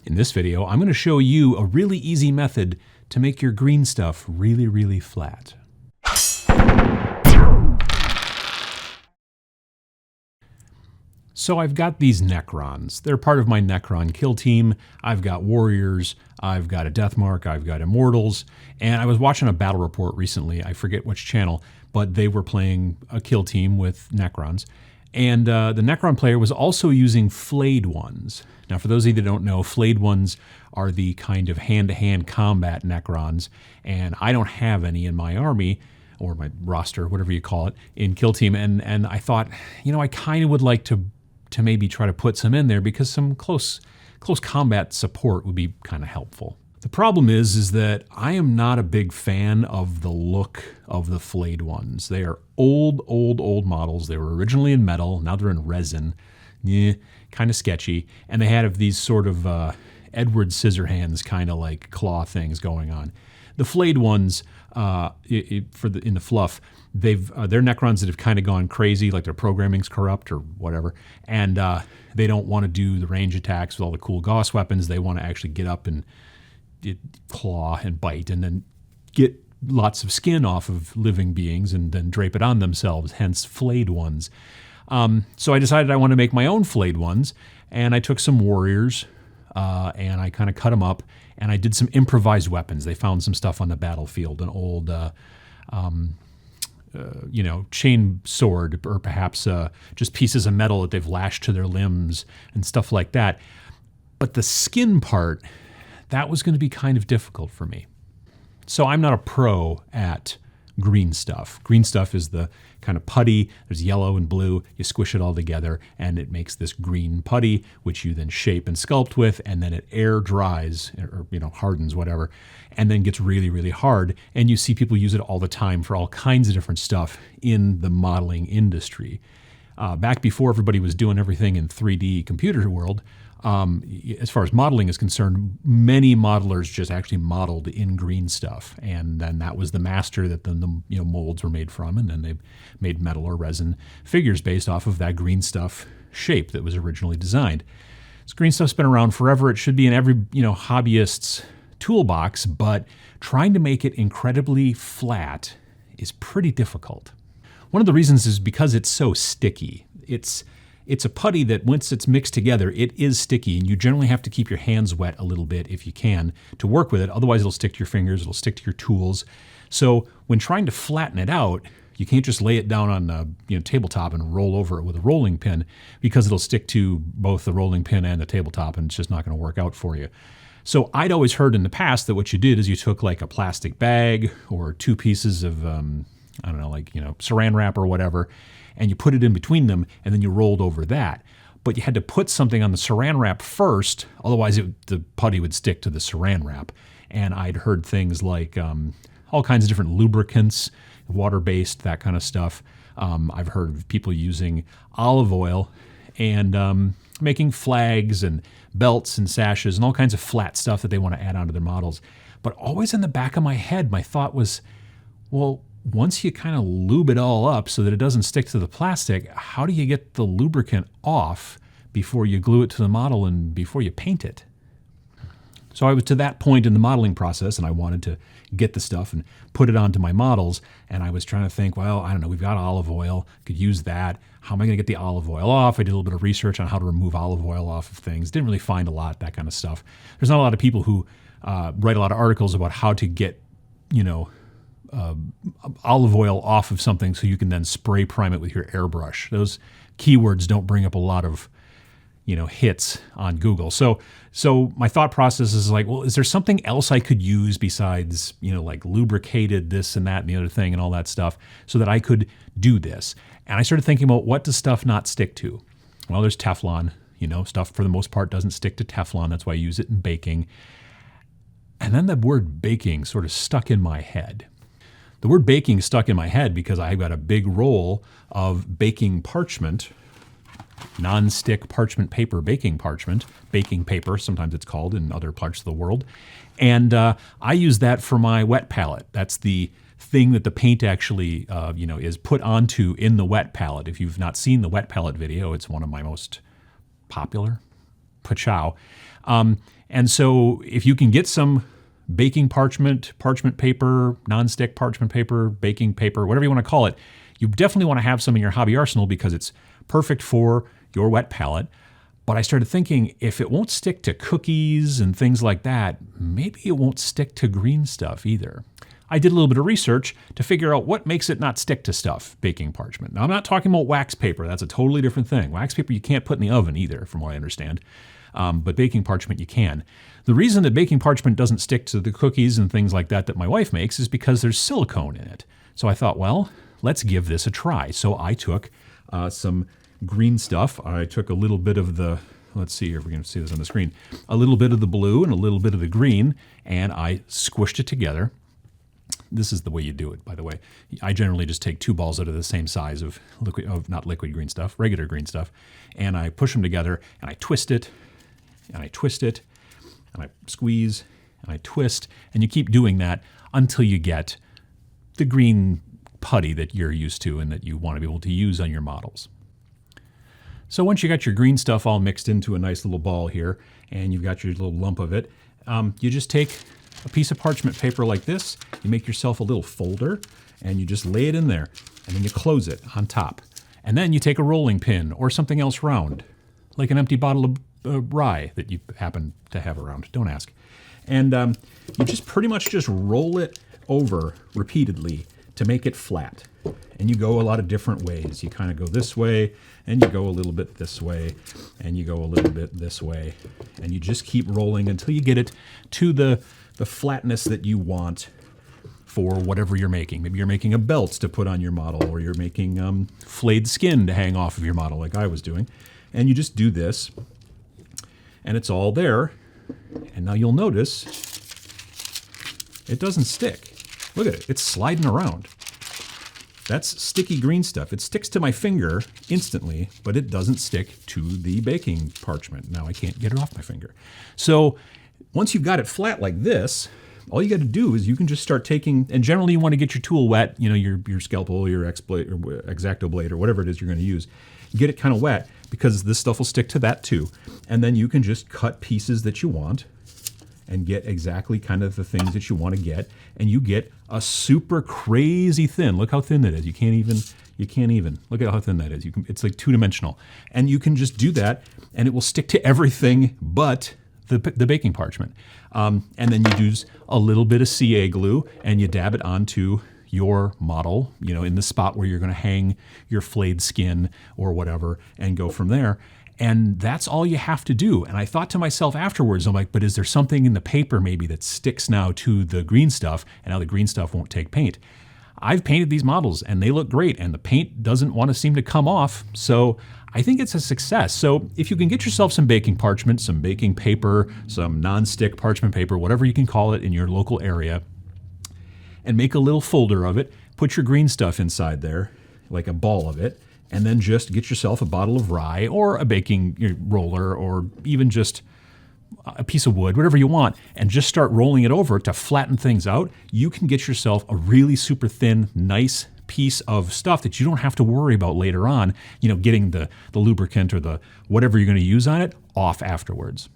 In this video, I'm going to show you a really easy method to make your green stuff really, really flat. So I've got these Necrons. They're part of my Necron kill team. I've got warriors, I've got a Deathmark, I've got immortals, and I was watching a battle report recently, I forget which channel, but they were playing a kill team with Necrons. And the Necron player was also using flayed ones. Now, for those of you that don't know, flayed ones are the kind of hand-to-hand combat Necrons, and I don't have any in my army, or my roster, whatever you call it, in kill team. And I thought, you know, I kind of would like to maybe try to put some in there because some close combat support would be kind of helpful. The problem is that I am not a big fan of the look of the flayed ones. They are old models. They were originally in metal, now they're in resin. Kind of sketchy. And they had these sort of Edward Scissorhands kind of like claw things going on. The flayed ones, in the fluff, they're Necrons that have kind of gone crazy, like their programming's corrupt or whatever, and they don't want to do the range attacks with all the cool Gauss weapons. They want to actually get up and claw and bite and then get lots of skin off of living beings and then drape it on themselves, hence flayed ones. So I decided I want to make my own flayed ones, and I took some warriors and I kind of cut them up, and I did some improvised weapons. They found some stuff on the battlefield, an old chain sword, or perhaps just pieces of metal that they've lashed to their limbs and stuff like that. But the skin part, that was going to be kind of difficult for me. So I'm not a pro at green stuff. Green stuff is the kind of putty. There's yellow and blue. You squish it all together and it makes this green putty, which you then shape and sculpt with, and then it air dries or hardens, whatever, and then gets really, really hard. And you see people use it all the time for all kinds of different stuff in the modeling industry. Back before everybody was doing everything in 3D computer world, as far as modeling is concerned, many modelers just actually modeled in green stuff, and then that was the master that then the molds were made from, and then they made metal or resin figures based off of that green stuff shape that was originally designed. This green stuff's been around forever. It should be in every hobbyist's toolbox, but trying to make it incredibly flat is pretty difficult. One of the reasons is because it's so sticky. It's a putty that once it's mixed together, it is sticky, and you generally have to keep your hands wet a little bit if you can to work with it. Otherwise, it'll stick to your fingers, it'll stick to your tools. So when trying to flatten it out, you can't just lay it down on a tabletop and roll over it with a rolling pin, because it'll stick to both the rolling pin and the tabletop, and it's just not going to work out for you. So I'd always heard in the past that what you did is you took like a plastic bag or two pieces of, saran wrap or whatever, and you put it in between them, and then you rolled over that. But you had to put something on the saran wrap first, otherwise the putty would stick to the saran wrap. And I'd heard things like all kinds of different lubricants, water-based, that kind of stuff. I've heard of people using olive oil and making flags and belts and sashes and all kinds of flat stuff that they want to add onto their models. But always in the back of my head, my thought was, well, once you kind of lube it all up so that it doesn't stick to the plastic, how do you get the lubricant off before you glue it to the model and before you paint it? So I was to that point in the modeling process, and I wanted to get the stuff and put it onto my models, and I was trying to think, well, I don't know, we've got olive oil, could use that. How am I going to get the olive oil off? I did a little bit of research on how to remove olive oil off of things. Didn't really find a lot, that kind of stuff. There's not a lot of people who write a lot of articles about how to get, olive oil off of something so you can then spray prime it with your airbrush. Those keywords don't bring up a lot of, hits on Google. So my thought process is like, well, is there something else I could use besides, like lubricated this and that and the other thing and all that stuff so that I could do this? And I started thinking about, what does stuff not stick to? Well, there's Teflon. Stuff for the most part doesn't stick to Teflon. That's why I use it in baking. And then the word baking sort of stuck in my head. The word baking stuck in my head because I've got a big roll of baking parchment, non-stick parchment paper, baking paper, sometimes it's called in other parts of the world. And I use that for my wet palette. That's the thing that the paint actually, is put onto in the wet palette. If you've not seen the wet palette video, it's one of my most popular. Pachow. And so if you can get some baking parchment paper, nonstick parchment paper, baking paper, whatever you want to call it, you definitely want to have some in your hobby arsenal because it's perfect for your wet palette. But I started thinking, if it won't stick to cookies and things like that, maybe it won't stick to green stuff either. I did a little bit of research to figure out what makes it not stick to stuff, baking parchment. Now, I'm not talking about wax paper. That's a totally different thing. Wax paper you can't put in the oven either, from what I understand. But baking parchment you can. The reason that baking parchment doesn't stick to the cookies and things like that my wife makes is because there's silicone in it. So I thought, well, let's give this a try. So I took some green stuff. I took a little bit of the, let's see here if we're going to see this on the screen, a little bit of the blue and a little bit of the green, and I squished it together. This is the way you do it, by the way. I generally just take 2 balls out of the same size of not liquid green stuff, regular green stuff, and I push them together, and I twist it, and I twist it, and I squeeze, and I twist, and you keep doing that until you get the green putty that you're used to and that you want to be able to use on your models. So once you got your green stuff all mixed into a nice little ball here, and you've got your little lump of it, you just take a piece of parchment paper like this, you make yourself a little folder, and you just lay it in there, and then you close it on top. And then you take a rolling pin or something else round, like an empty bottle of rye that you happen to have around, don't ask. And you just pretty much just roll it over repeatedly to make it flat. And you go a lot of different ways. You kind of go this way, and you go a little bit this way, and you go a little bit this way. And you just keep rolling until you get it to the flatness that you want for whatever you're making. Maybe you're making a belt to put on your model, or you're making flayed skin to hang off of your model like I was doing. And you just do this, and it's all there. And now you'll notice it doesn't stick. Look at it, it's sliding around. That's sticky green stuff. It sticks to my finger instantly, but it doesn't stick to the baking parchment. Now I can't get it off my finger. So once you've got it flat like this, all you got to do is you can just start taking, and generally you want to get your tool wet, you know, your scalpel, your X-Acto blade, or whatever it is you're going to use. Get it kind of wet because this stuff will stick to that too. And then you can just cut pieces that you want and get exactly kind of the things that you want to get, and you get a super crazy thin. Look how thin that is. You can't even. Look at how thin that is. It's like 2-dimensional. And you can just do that, and it will stick to everything but the baking parchment. And then you use a little bit of CA glue, and you dab it onto your model, you know, in the spot where you're going to hang your flayed skin or whatever, and go from there. And that's all you have to do. And I thought to myself afterwards, I'm like, but is there something in the paper maybe that sticks now to the green stuff, and now the green stuff won't take paint? I've painted these models and they look great, and the paint doesn't want to seem to come off. So I think it's a success. So if you can get yourself some baking parchment, some baking paper, some non-stick parchment paper, whatever you can call it in your local area, and make a little folder of it, put your green stuff inside there, like a ball of it, and then just get yourself a bottle of rye or a baking roller, or even just a piece of wood, whatever you want, and just start rolling it over to flatten things out. You can get yourself a really super thin, nice piece of stuff that you don't have to worry about later on, you know, getting the lubricant or the whatever you're going to use on it off afterwards.